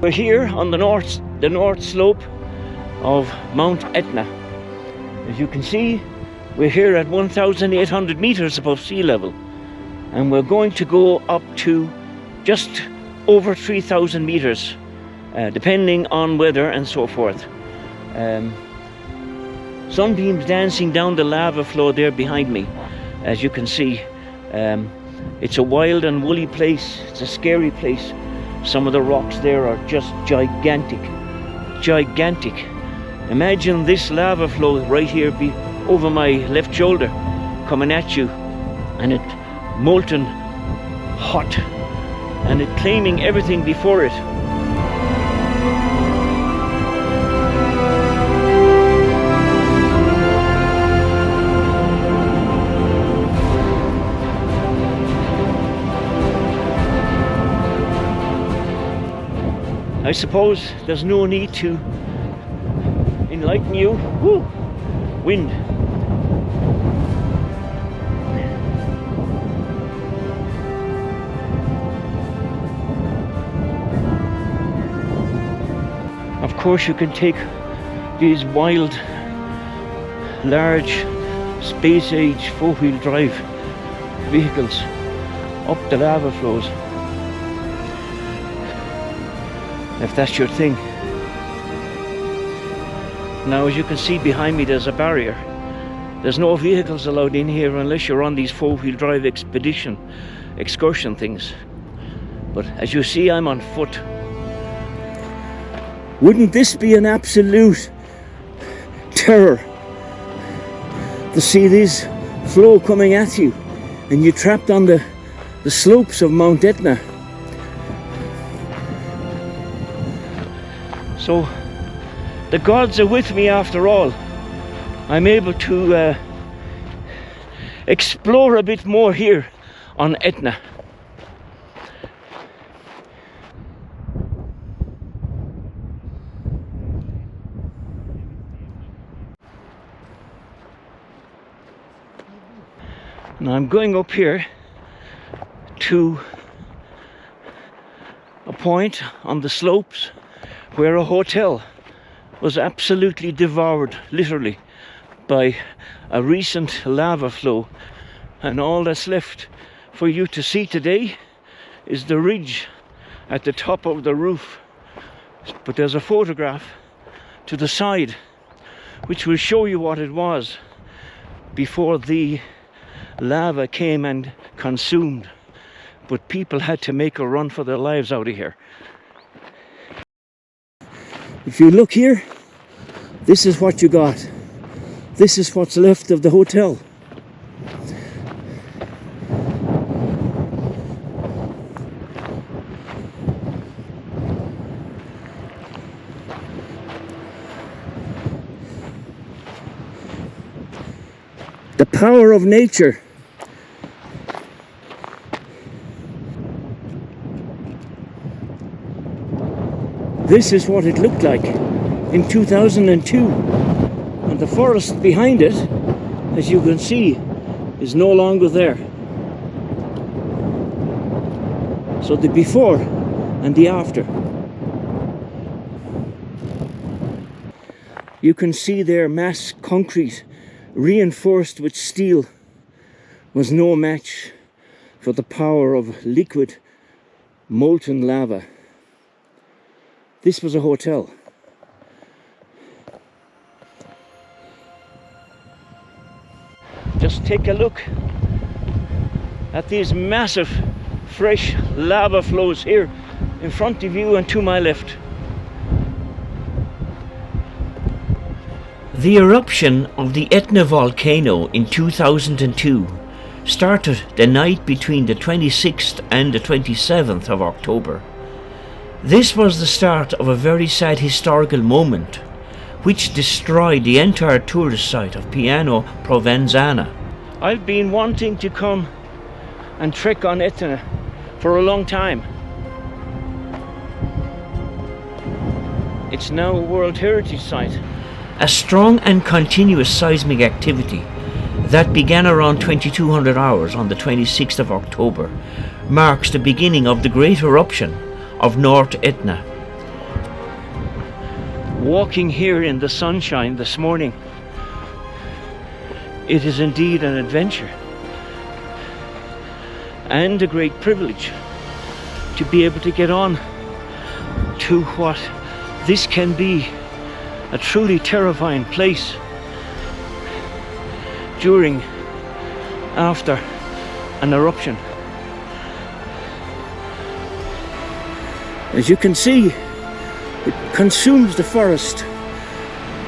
We're here on the north slope of Mount Etna. As you can see, we're here at 1,800 meters above sea level, and we're going to go up to just over 3,000 meters, depending on weather and so forth. Sunbeams dancing down the lava flow there behind me, as you can see. It's a wild and woolly place. It's a scary place. Some of the rocks there are just gigantic. Imagine this lava flow right here over my left shoulder coming at you, and it molten hot, and it claiming everything before it. I suppose there's no need to enlighten you. Woo! Wind. Of course, you can take these wild, large, space-age four-wheel drive vehicles up the lava flows, if that's your thing. Now, as you can see behind me, there's a barrier. There's no vehicles allowed in here unless you're on these four-wheel drive excursion things. But as you see, I'm on foot. Wouldn't this be an absolute terror to see this flow coming at you and you're trapped on the slopes of Mount Etna? So the gods are with me after all. I'm able to explore a bit more here on Etna. Now I'm going up here to a point on the slopes where a hotel was absolutely devoured, literally, by a recent lava flow, and all that's left for you to see today is the ridge at the top of the roof. But there's a photograph to the side which will show you what it was before the lava came and consumed, but people had to make a run for their lives out of here. If you look here, this is what you got. This is what's left of the hotel. The power of nature. This is what it looked like in 2002, and the forest behind it, as you can see, is no longer there. So the before and the after. You can see there mass concrete reinforced with steel was no match for the power of liquid molten lava. This was a hotel. Just take a look at these massive fresh lava flows here in front of you and to my left. The eruption of the Etna volcano in 2002 started the night between the 26th and the 27th of October. This was the start of a very sad historical moment which destroyed the entire tourist site of Piano Provenzana. I've been wanting to come and trek on Etna for a long time. It's now a World Heritage Site. A strong and continuous seismic activity that began around 2200 hours on the 26th of October marks the beginning of the great eruption of North Etna. walking here in the sunshine this morning. It is indeed an adventure and a great privilege to be able to get on to what this can be, a truly terrifying place during, after an eruption. As you can see, it consumes the forest.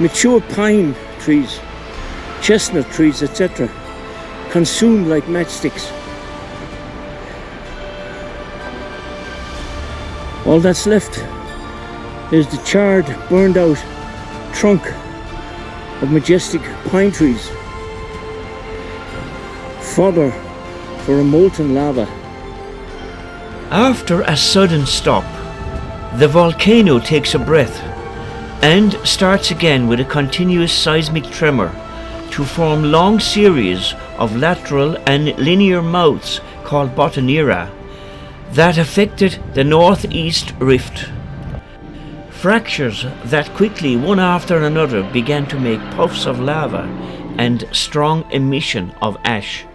Mature pine trees, chestnut trees, etc., consumed like matchsticks. All that's left is the charred, burned out trunk of majestic pine trees, fodder for a molten lava. After a sudden stop, the volcano takes a breath and starts again with a continuous seismic tremor to form long series of lateral and linear mouths called botanera that affected the northeast rift. Fractures that quickly, one after another, began to make puffs of lava and strong emission of ash.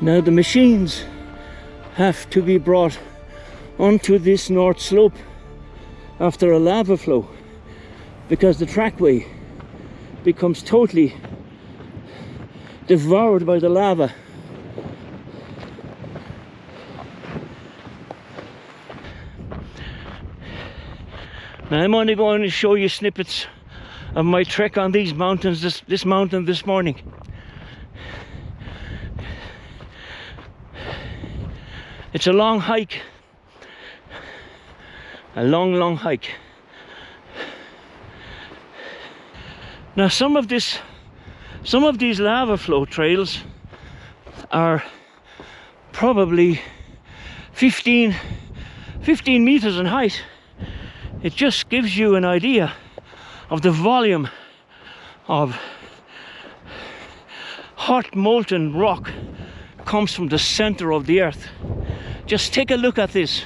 Now the machines have to be brought onto this north slope after a lava flow, because the trackway becomes totally devoured by the lava. Now I'm only going to show you snippets of my trek on these mountains, this mountain this morning. It's a long hike, a long hike. Now some of these lava flow trails are probably 15 meters in height. It just gives you an idea of the volume of hot molten rock comes from the center of the earth. Just take a look at this.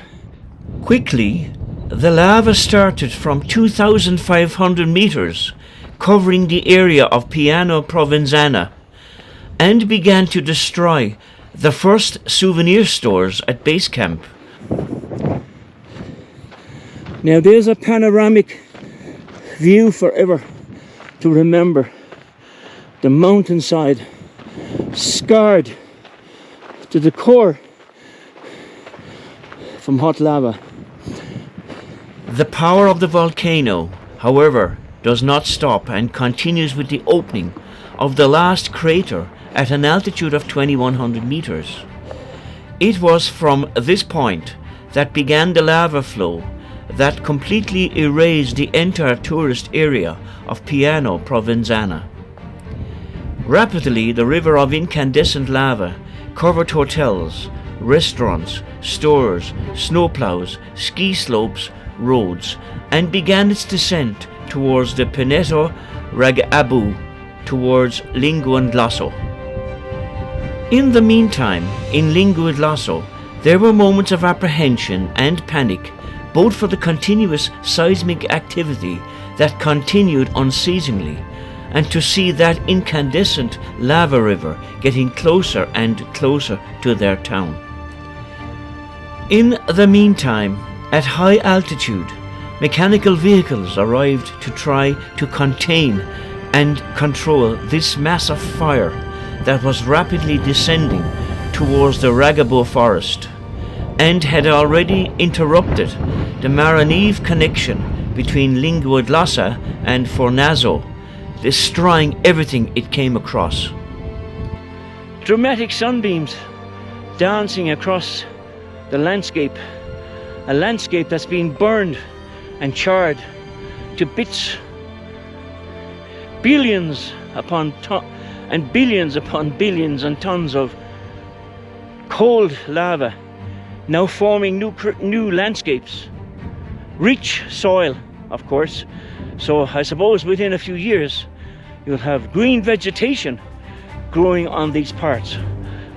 Quickly, the lava started from 2,500 meters, covering the area of Piano Provenzana, and began to destroy the first souvenir stores at base camp. Now there's a panoramic view forever to remember. The mountainside, scarred to the core from hot lava. The power of the volcano, however, does not stop and continues with the opening of the last crater at an altitude of 2,100 meters. It was from this point that began the lava flow that completely erased the entire tourist area of Piano Provenzana. Rapidly, the river of incandescent lava covered hotels, restaurants, stores, snowplows, ski slopes, roads, and began its descent towards the Pineto Ragabu, towards Linguandlasso. In the meantime, in Linguandlasso, there were moments of apprehension and panic, both for the continuous seismic activity that continued unceasingly, and to see that incandescent lava river getting closer and closer to their town. In the meantime, at high altitude, mechanical vehicles arrived to try to contain and control this mass of fire that was rapidly descending towards the Ragabo forest, and had already interrupted the Maraneve connection between Linguadlassa and Fornazo, destroying everything it came across. Dramatic sunbeams dancing across the landscape, a landscape that's been burned and charred to bits. Billions upon billions upon billions and tons of cold lava now forming new landscapes. Rich soil, of course, so I suppose within a few years you'll have green vegetation growing on these parts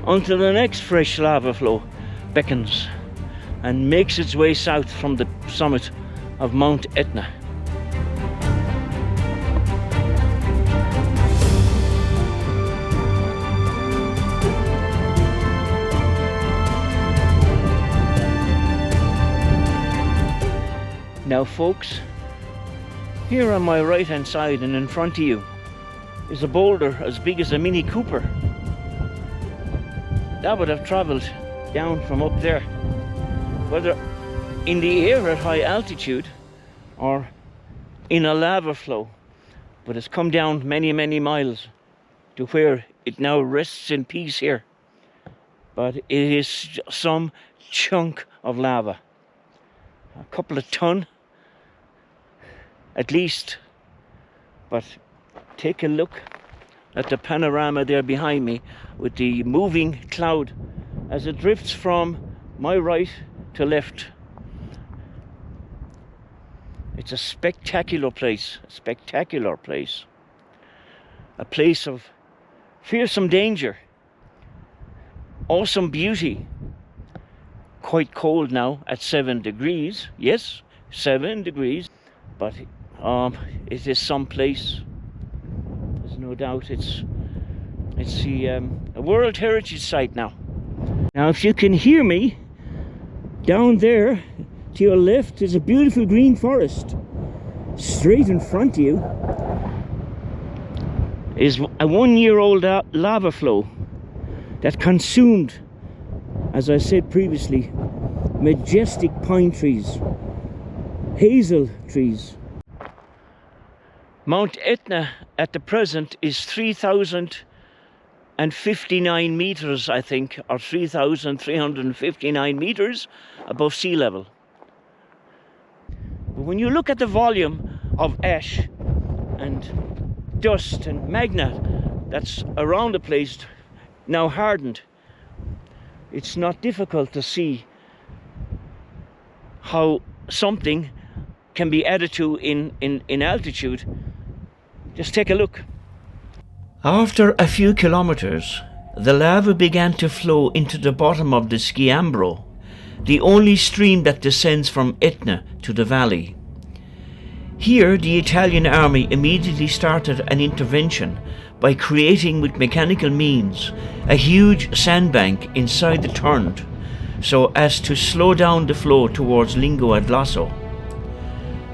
until the next fresh lava flow beckons and makes its way south from the summit of Mount Etna. Now folks, here on my right hand side and in front of you is a boulder as big as a Mini Cooper. That would have travelled down from up there, whether in the air at high altitude or in a lava flow, but it's come down many miles to where it now rests in peace here. But it is some chunk of lava, a couple of ton at least. But take a look at the panorama there behind me with the moving cloud as it drifts from my right to left. It's a spectacular place, a place of fearsome danger, awesome beauty. Quite cold now at 7 degrees, yes, 7 degrees, but it is some place. There's no doubt it's a World Heritage Site now. Now if you can hear me, down there to your left is a beautiful green forest. Straight in front of you is a 1-year-old lava flow that consumed, as I said previously, majestic pine trees, hazel trees. Mount Etna at the present is 3,059 meters, I think, or 3,359 meters above sea level. But when you look at the volume of ash and dust and magma that's around the place, now hardened, it's not difficult to see how something can be added to in altitude. Just take a look. After a few kilometers, the lava began to flow into the bottom of the Sciambro, the only stream that descends from Etna to the valley. Here, the Italian army immediately started an intervention by creating with mechanical means a huge sandbank inside the turn, so as to slow down the flow towards Lingo ad Lasso.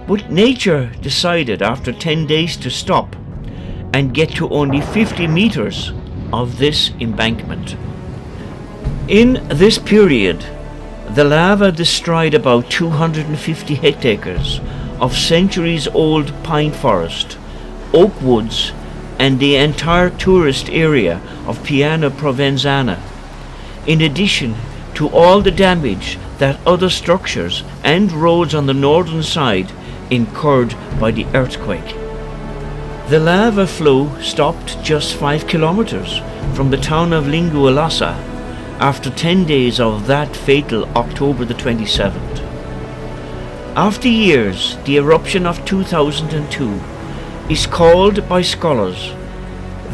But nature decided after 10 days to stop and get to only 50 meters of this embankment. In this period, the lava destroyed about 250 hectares of centuries-old pine forest, oak woods, and the entire tourist area of Piana Provenzana, in addition to all the damage that other structures and roads on the northern side incurred by the earthquake. The lava flow stopped just 5 kilometers from the town of Lingualassa after 10 days of that fatal October the 27th. After years, the eruption of 2002 is called by scholars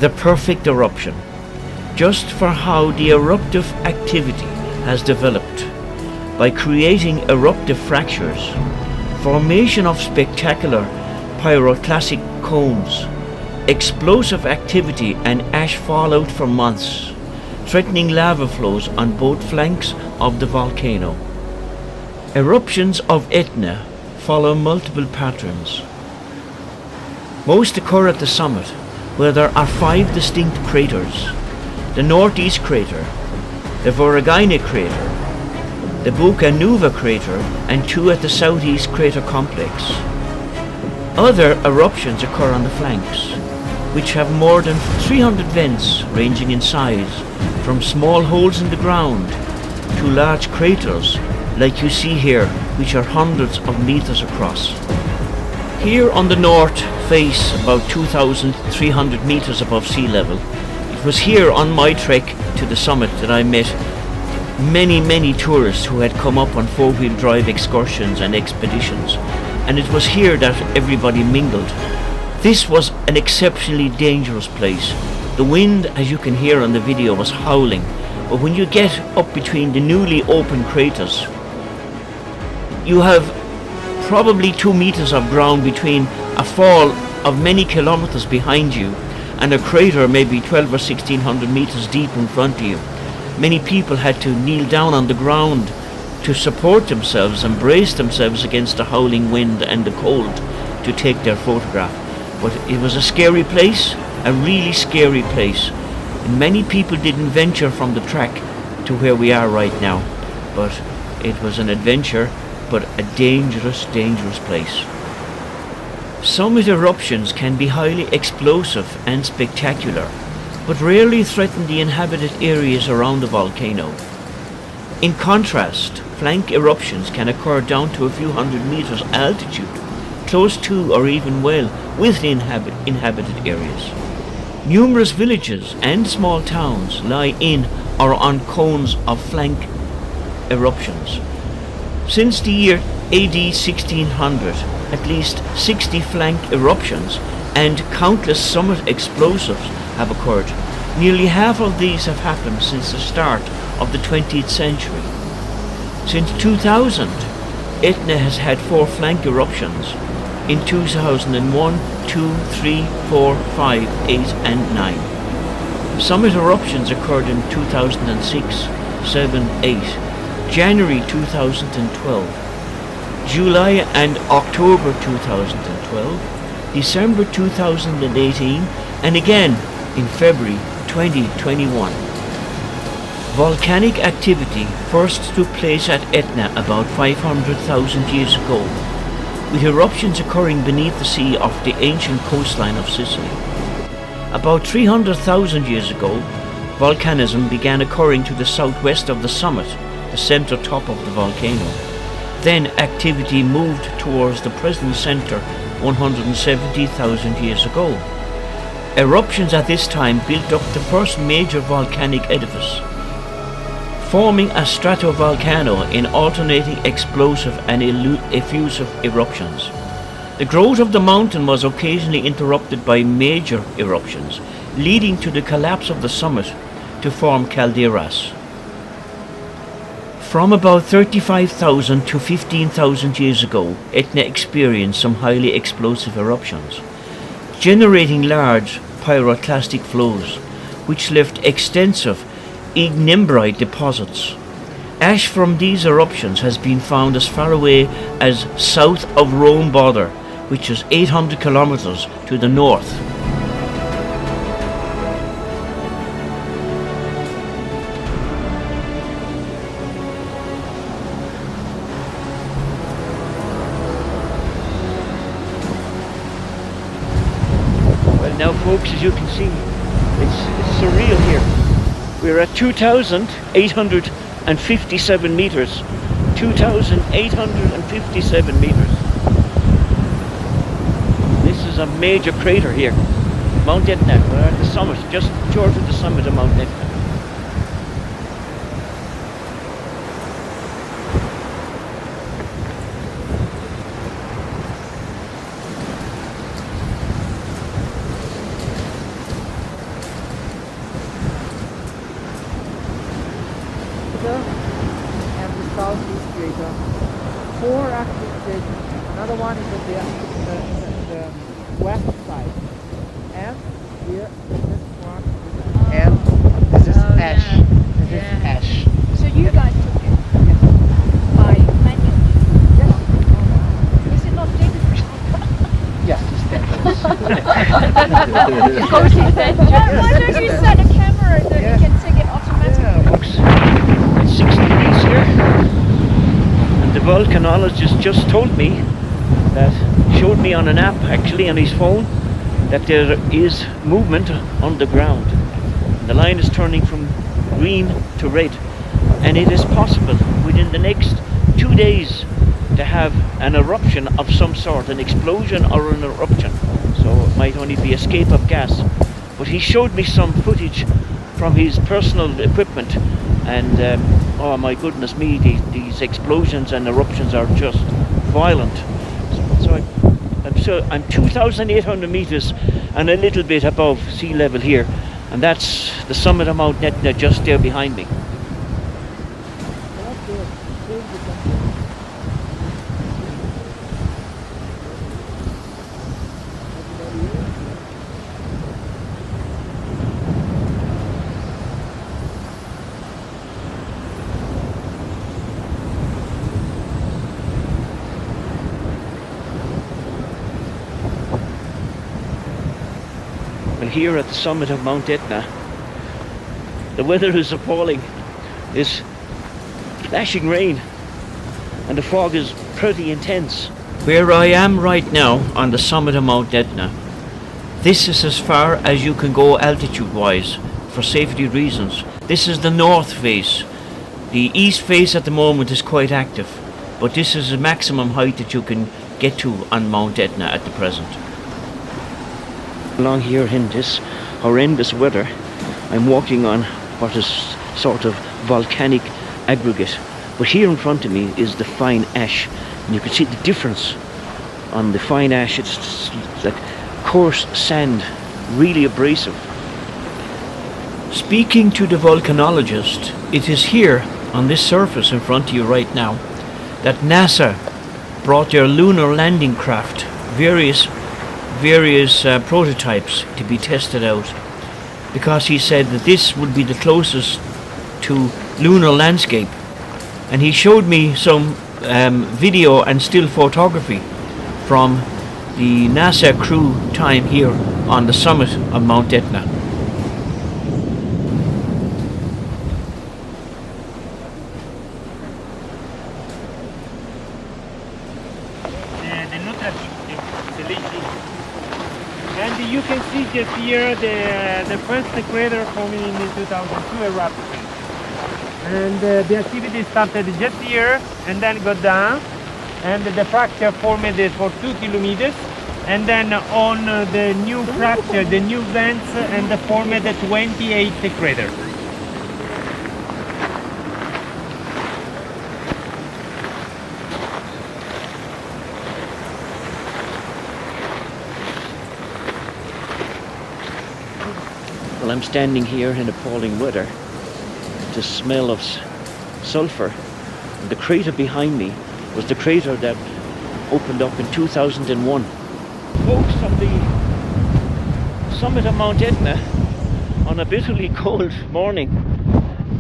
the perfect eruption, just for how the eruptive activity has developed, by creating eruptive fractures, formation of spectacular pyroclastic cones, explosive activity and ash fallout for months, threatening lava flows on both flanks of the volcano. Eruptions of Etna follow multiple patterns. Most occur at the summit, where there are 5 distinct craters: the northeast crater, the Voragine crater, the Buca Nuova crater, and 2 at the southeast crater complex. Other eruptions occur on the flanks, which have more than 300 vents ranging in size, from small holes in the ground to large craters like you see here, which are hundreds of meters across. Here on the north face, about 2,300 meters above sea level, it was here on my trek to the summit that I met many tourists who had come up on 4-wheel drive excursions and expeditions, and it was here that everybody mingled. This was an exceptionally dangerous place. The wind, as you can hear on the video, was howling, but when you get up between the newly opened craters, you have probably 2 meters of ground between a fall of many kilometers behind you and a crater maybe 12 or 1600 meters deep in front of you. Many people had to kneel down on the ground to support themselves and brace themselves against the howling wind and the cold to take their photograph. But it was a scary place, a really scary place. And many people didn't venture from the track to where we are right now. But it was an adventure, but a dangerous, dangerous place. Summit eruptions can be highly explosive and spectacular, but rarely threaten the inhabited areas around the volcano. In contrast, flank eruptions can occur down to a few hundred meters altitude, close to or even well within inhabited areas. Numerous villages and small towns lie in or on cones of flank eruptions. Since the year AD 1600, at least 60 flank eruptions and countless summit explosives have occurred. Nearly half of these have happened since the start of the 20th century. Since 2000, Etna has had 4 flank eruptions in 2001, 2, 3, 4, 5, 8 and 9. Summit eruptions occurred in 2006, 7, 8, January 2012, July and October 2012, December 2018 and again in February 2021. Volcanic activity first took place at Etna about 500,000 years ago, with eruptions occurring beneath the sea off the ancient coastline of Sicily. About 300,000 years ago, volcanism began occurring to the southwest of the summit, the center top of the volcano. Then activity moved towards the present center 170,000 years ago. Eruptions at this time built up the first major volcanic edifice, forming a stratovolcano in alternating explosive and effusive eruptions. The growth of the mountain was occasionally interrupted by major eruptions, leading to the collapse of the summit to form calderas. From about 35,000 to 15,000 years ago, Etna experienced some highly explosive eruptions, generating large pyroclastic flows, which left extensive ignimbrite deposits. Ash from these eruptions has been found as far away as south of Rome border, which is 800 kilometers to the north. Well, now folks, as you can see, it's surreal here. We're at 2,857 meters. 2,857 meters. This is a major crater here. Mount Etna. We're at the summit, just short of the summit of Mount Etna. And the southeast crater. 4 active craters. Another one is on the west side. And here, this one. And this is ash. This is ash. So you guys took it by manual? Yes. Is it not dangerous? Yes, it's dangerous. Of course it's dangerous. Why don't you set a camera that you can take it automatically? Yeah. Folks, it's 6 degrees here. And the volcanologist just told me that, showed me on an app actually on his phone, that there is movement on the ground. The line is turning from green to red, and it is possible within the next 2 days to have an eruption of some sort, an explosion or an eruption. So it might only be escape of gas. But he showed me some footage from his personal equipment, and oh my goodness me, these explosions and eruptions are just violent. So I'm 2,800 meters and a little bit above sea level here, and that's the summit of Mount Etna just there behind me. here at the summit of Mount Etna. The weather is appalling. It's lashing rain and the fog is pretty intense. Where I am right now on the summit of Mount Etna, this is as far as you can go altitude wise for safety reasons. This is the north face. The east face at the moment is quite active, but this is the maximum height that you can get to on Mount Etna at the present. Along here in this horrendous weather, I'm walking on what is sort of volcanic aggregate, but here in front of me is the fine ash, and you can see the difference on the fine ash. It's like coarse sand, really abrasive. Speaking to the volcanologist, it is here on this surface in front of you right now that NASA brought their lunar landing craft, various prototypes to be tested out, because he said that this would be the closest to lunar landscape. And he showed me some video and still photography from the NASA crew time here on the summit of Mount Etna. And you can see just here the first crater forming in the 2002 eruption. And the activity started just here and then got down, and the fracture formed for 2 kilometers, and then on the new fracture, the new vents, and formed 28 craters. Well, I'm standing here in appalling weather. The smell of sulfur. And the crater behind me was the crater that opened up in 2001. Folks, on the summit of Mount Etna on a bitterly cold morning,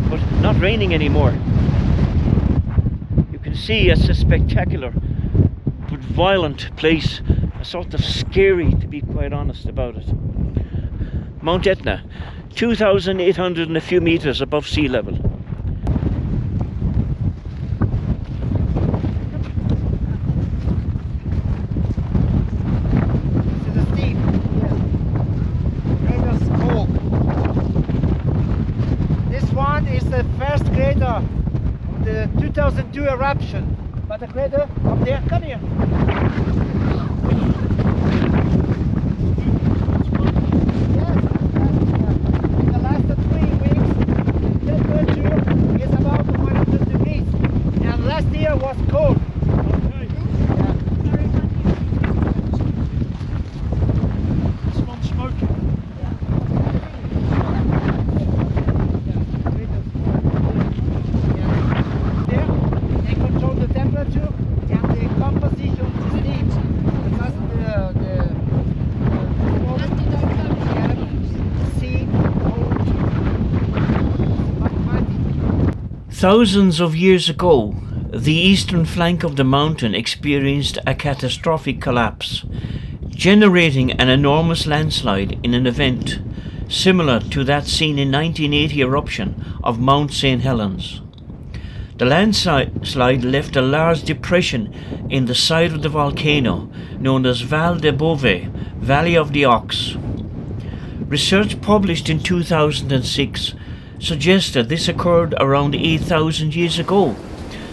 but not raining anymore. You can see it's a spectacular but violent place, a sort of scary, to be quite honest about it. Mount Etna, 2,800 and a few meters above sea level. To the steep, crater smoke. This one is the first crater of the 2002 eruption. But the crater up there, come here. Was cold. Okay. Yeah. This one's smoking. There, they control the temperature and the composition of the steam. Because the sea, cold, Thousands of years ago, the eastern flank of the mountain experienced a catastrophic collapse, generating an enormous landslide in an event similar to that seen in 1980 eruption of Mount St. Helens. The landslide left a large depression in the side of the volcano known as Val de Bove, Valley of the Ox. Research published in 2006 suggested this occurred around 8,000 years ago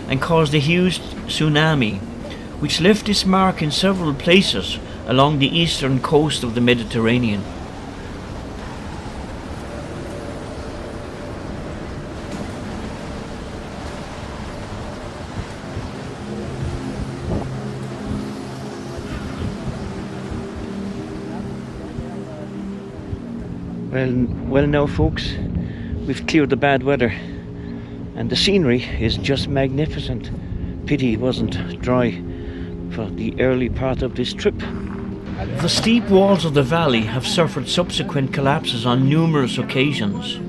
and caused a huge tsunami, which left its mark in several places along the eastern coast of the Mediterranean. Well now folks, we've cleared the bad weather and the scenery is just magnificent. Pity it wasn't dry for the early part of this trip. The steep walls of the valley have suffered subsequent collapses on numerous occasions.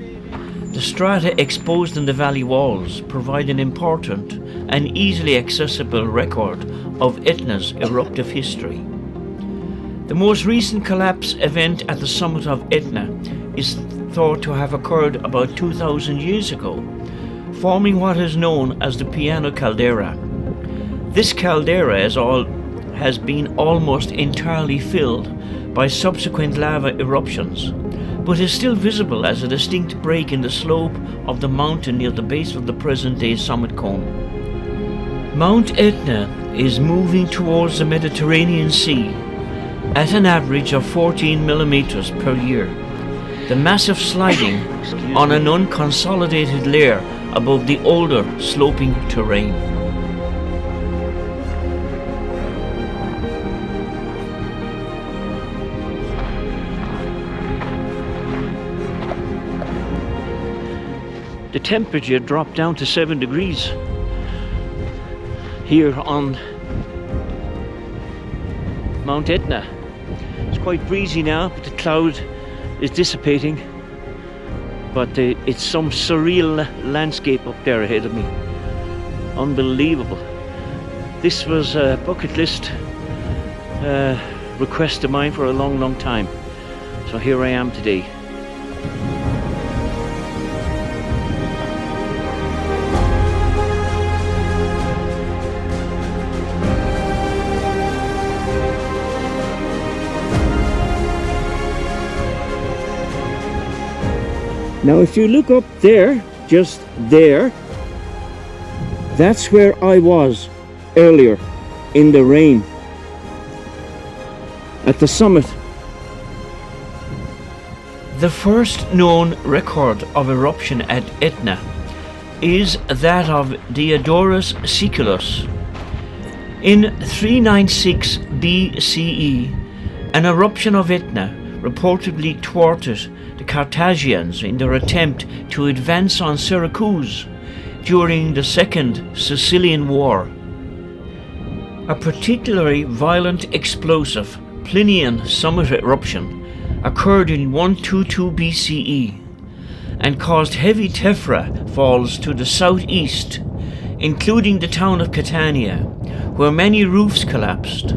The strata exposed in the valley walls provide an important and easily accessible record of Etna's eruptive history. The most recent collapse event at the summit of Etna is thought to have occurred about 2,000 years ago, forming what is known as the Piano Caldera. This caldera has been almost entirely filled by subsequent lava eruptions, but is still visible as a distinct break in the slope of the mountain near the base of the present-day summit cone. Mount Etna is moving towards the Mediterranean Sea at an average of 14 millimeters per year. The massive sliding on an unconsolidated layer above the older sloping terrain. The temperature dropped down to 7 degrees here on Mount Etna. It's quite breezy now, but the cloud is dissipating. But it's some surreal landscape up there ahead of me. Unbelievable. This was a bucket list request of mine for a long, long time. So here I am today. Now if you look up there, just there, that's where I was earlier in the rain at the summit. The first known record of eruption at Etna is that of Diodorus Siculus. In 396 BCE, an eruption of Etna reportedly thwarted the Carthaginians in their attempt to advance on Syracuse during the Second Sicilian War. A particularly violent explosive Plinian summit eruption occurred in 122 BCE and caused heavy tephra falls to the southeast, including the town of Catania, where many roofs collapsed.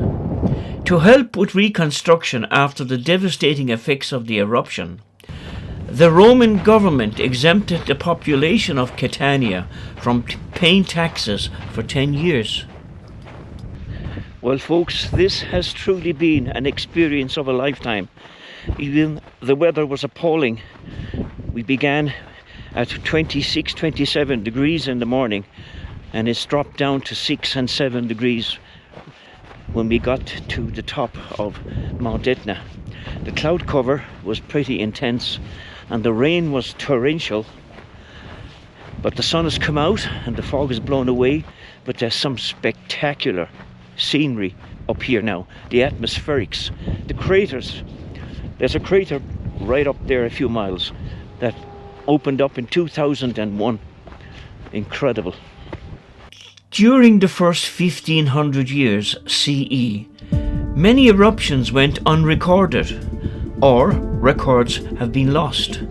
To help with reconstruction after the devastating effects of the eruption, the Roman government exempted the population of Catania from paying taxes for 10 years. Well, folks, this has truly been an experience of a lifetime. Even the weather was appalling. We began at 26, 27 degrees in the morning, and it's dropped down to 6 and 7 degrees when we got to the top of Mount Etna. The cloud cover was pretty intense and the rain was torrential, but the sun has come out and the fog is blown away. But there's some spectacular scenery up here now. The atmospherics, the craters. There's a crater right up there a few miles that opened up in 2001. Incredible. During the first 1500 years CE, many eruptions went unrecorded, or records have been lost.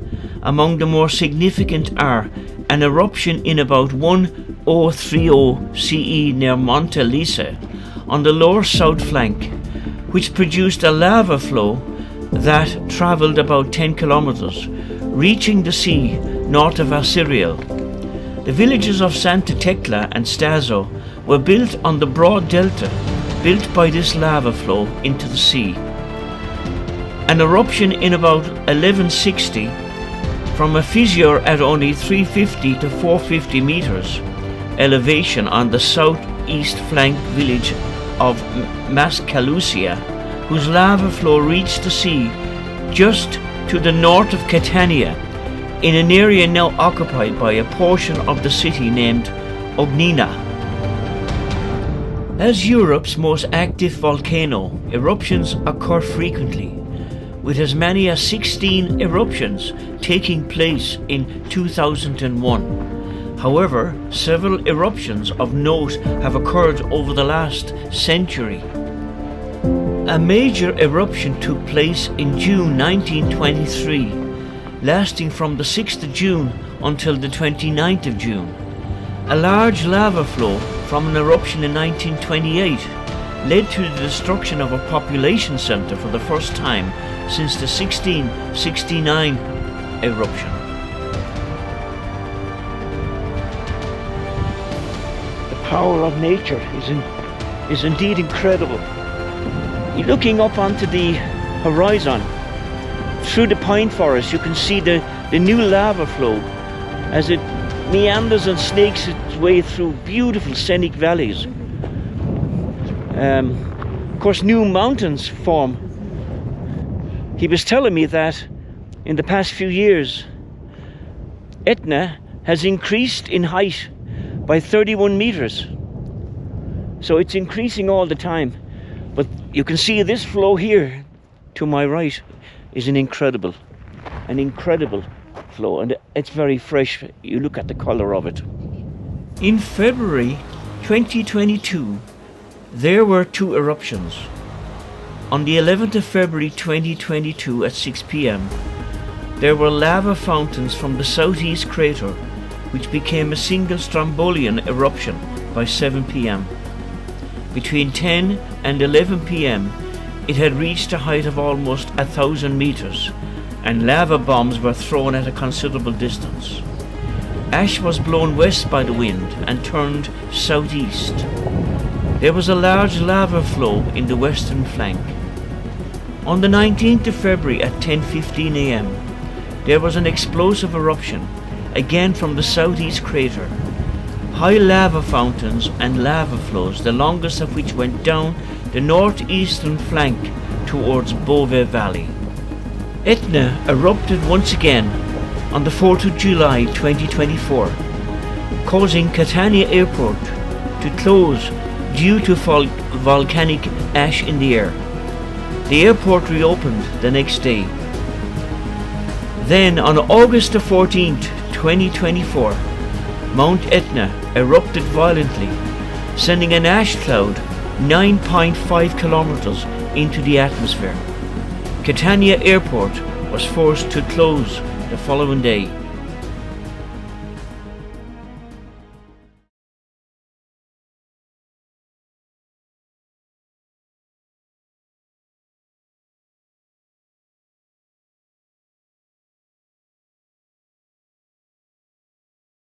Among the more significant are an eruption in about 1030 CE near Monte Lise on the lower south flank, which produced a lava flow that travelled about 10 kilometers, reaching the sea north of Assyria. The villages of Santa Tecla and Stazo were built on the broad delta built by this lava flow into the sea. An eruption in about 1160 from a fissure at only 350 to 450 meters elevation on the southeast flank village of Mascalucia, whose lava flow reached the sea just to the north of Catania, in an area now occupied by a portion of the city named Ognina. As Europe's most active volcano, eruptions occur frequently, with as many as 16 eruptions taking place in 2001. However, several eruptions of note have occurred over the last century. A major eruption took place in June 1923, lasting from the 6th of June until the 29th of June. A large lava flow from an eruption in 1928 led to the destruction of a population center for the first time since the 1669 eruption. The power of nature is indeed incredible. You're looking up onto the horizon. Through the pine forest you can see the new lava flow as it meanders and snakes its way through beautiful scenic valleys. Of course, new mountains form. He was telling me that in the past few years Etna has increased in height by 31 meters. So it's increasing all the time. But you can see this flow here to my right is an incredible flow, and it's very fresh. You look at the color of it. In February 2022 there were 2 eruptions. On the 11th of February 2022 at 6 p.m. there were lava fountains from the southeast crater which became a single Strombolian eruption by 7 p.m. Between 10 and 11 p.m. it had reached a height of almost 1,000 meters, and lava bombs were thrown at a considerable distance. Ash was blown west by the wind and turned southeast. There was a large lava flow in the western flank. On the 19th of February at 10:15 a.m. there was an explosive eruption, again from the southeast crater. High lava fountains and lava flows, the longest of which went down the northeastern flank towards Bove Valley. Etna erupted once again on the 4th of July 2024, causing Catania Airport to close due to volcanic ash in the air. The airport reopened the next day. Then on August the 14th, 2024, Mount Etna erupted violently, sending an ash cloud 9.5 kilometers into the atmosphere. Catania Airport was forced to close the following day.